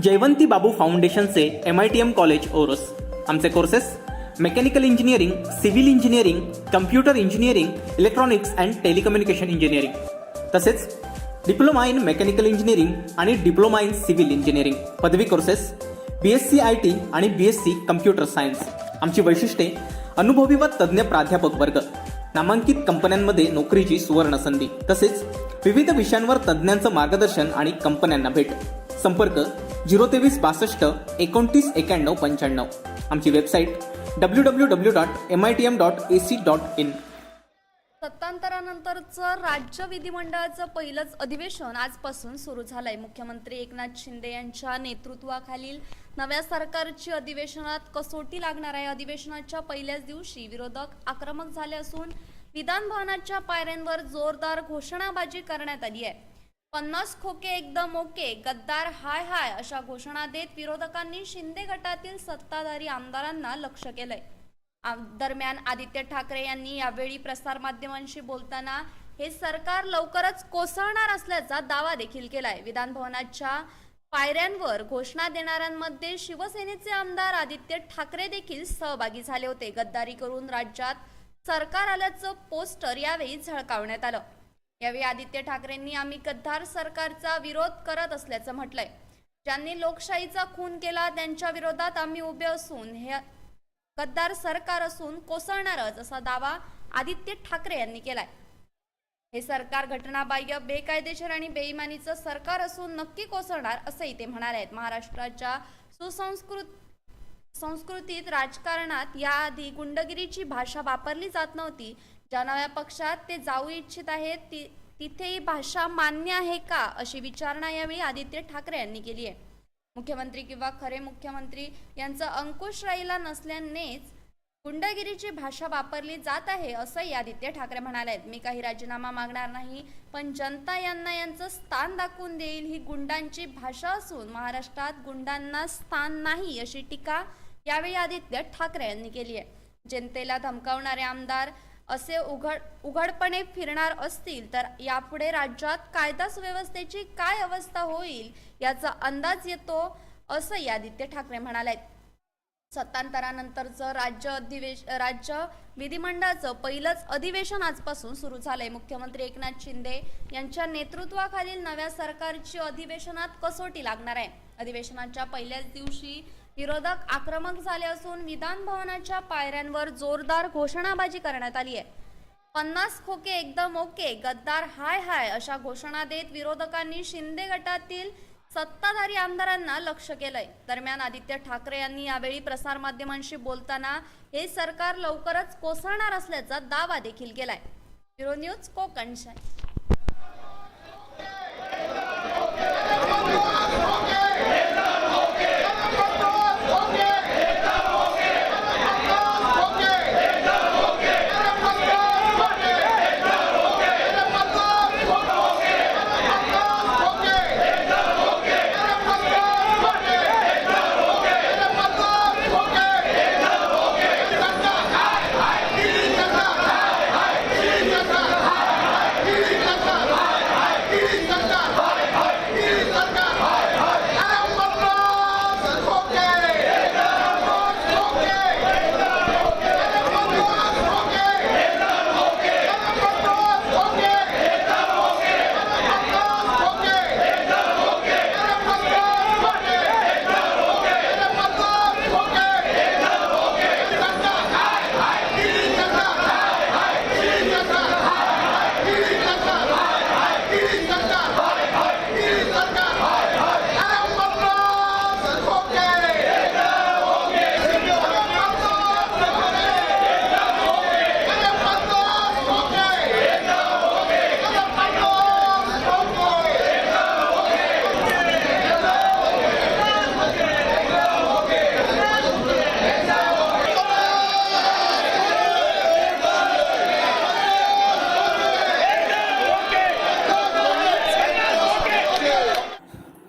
जयवंती बाबू फाउंडेशनचे MITM college Oros. आमचे courses mechanical engineering, civil engineering, computer engineering, electronics and telecommunication engineering, तसेच diploma in mechanical engineering आणि diploma in civil engineering पदवी courses, BSc IT आणि BSc computer science. आमची वैशिष्ट्ये: अनुभवी व तज्ज्ञ प्राध्यापक वर्ग, नामांकित कंपन्यांमध्ये नोकरीची सुवर्ण संधी, तसेच विविध विषयांवर तज्ज्ञांचं मार्गदर्शन आणि कंपन्यांना भेट. संपर्क 02362 29 91 95. आमची वेबसाईट www.mitm.ac.in. सत्तांतरानंतरचं राज्य विधिमंडळाचं पहिलंच अधिवेशन आजपासून सुरू झालंय. मुख्यमंत्री एकनाथ शिंदे यांच्या नेतृत्वाखालील नव्या सरकारची अधिवेशनात कसोटी लागणार आहे. अधिवेशनाच्या पहिल्याच दिवशी विरोधक आक्रमक झाले असून विधान भवनाच्या पायऱ्यांवर जोरदार घोषणाबाजी करण्यात आली आहे. 50 खोके एकदम ओके, गद्दार हाय हाय अशा घोषणा देत विरोधकांनी शिंदे गटातील सत्ताधारी आमदारांना लक्ष्य केलंय. दरम्यान आदित्य ठाकरे यांनी यावेळी प्रसारमाध्यमांशी बोलताना हे सरकार लवकरच कोसळणार असल्याचा दावा देखील केलाय. विधान भवनाच्या पायऱ्यांवर घोषणा देणाऱ्यांमध्ये शिवसेनेचे आमदार आदित्य ठाकरे देखील सहभागी झाले होते. गद्दारी करून राज्यात सरकार आल्याचं पोस्टर यावेळी झळकावण्यात आलं. यावेळी आदित्य ठाकरेंनी आम्ही गद्दार सरकारचा विरोध करत असल्याचं म्हटलंय. ज्यांनी लोकशाहीचा खून केला त्यांच्या विरोधात आम्ही उभे असून हे गद्दार सरकार असून कोसळणारच असा दावा आदित्य ठाकरे यांनी केलाय. हे सरकार घटनाबाह्य, बेकायदेशीर आणि बेईमानीचं सरकार असून नक्की कोसळणार असंही ते म्हणाले आहेत. महाराष्ट्राच्या संस्कृतीत राजकारणात याआधी गुंडगिरीची भाषा वापरली जात नव्हती. ज्या नव्या पक्षात ते जाऊ इच्छित आहेत तिथे ही भाषा मान्य आहे का, अशी विचारणा यावेळी आदित्य ठाकरे यांनी केली आहे. मुख्यमंत्री किंवा खरे मुख्यमंत्री यांचा अंकुश राहिला नसल्यानेच गुंडगिरीची भाषा वापरली जात आहे असंही आदित्य ठाकरे म्हणाले आहेत. मी काही राजीनामा मागणार नाही, पण जनता यांना यांचं स्थान दाखवून देईल. ही गुंडांची भाषा असून महाराष्ट्रात गुंडांना स्थान नाही अशी टीका यावेळी आदित्य ठाकरे यांनी केली आहे. जनतेला धमकावणारे आमदार असे उघडपणे फिरणार असतील तर यापुढे राज्यात कायदा सुव्यवस्थेची काय अवस्था होईल याचा अंदाज येतो असंही आदित्य ठाकरे म्हणाले. सत्तांतरानंतरचं राज्य विधिमंडळाचं पहिलंच अधिवेशन आजपासून सुरू झालंय. मुख्यमंत्री एकनाथ शिंदे यांच्या नेतृत्वाखालील नव्या सरकारची अधिवेशनात कसोटी लागणार आहे. अधिवेशनाच्या पहिल्याच दिवशी विरोधक आक्रमक झाले असून विधान भवनाच्या पायऱ्यांवर जोरदार घोषणाबाजी करण्यात आली आहे. 50 खोके एकदम ओके, गद्दार हाय हाय अशा घोषणा देत विरोधकांनी शिंदे गटातील सत्ताधारी आमदारांना लक्ष्य केलंय. दरम्यान आदित्य ठाकरे यांनी यावेळी प्रसारमाध्यमांशी बोलताना हे सरकार लवकरच कोसळणार असल्याचा दावा देखील केलाय. Bureau news Konkan.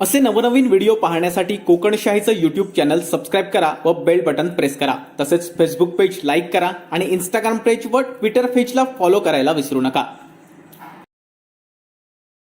असे नवनवीन व्हिडिओ पाहण्यासाठी कोकणशाहीचं YouTube चॅनल सबस्क्राईब करा व बेल बटन प्रेस करा. तसेच फेसबुक पेज लाईक करा आणि इंस्टाग्राम पेज व ट्विटर पेजला फॉलो करायला विसरू नका.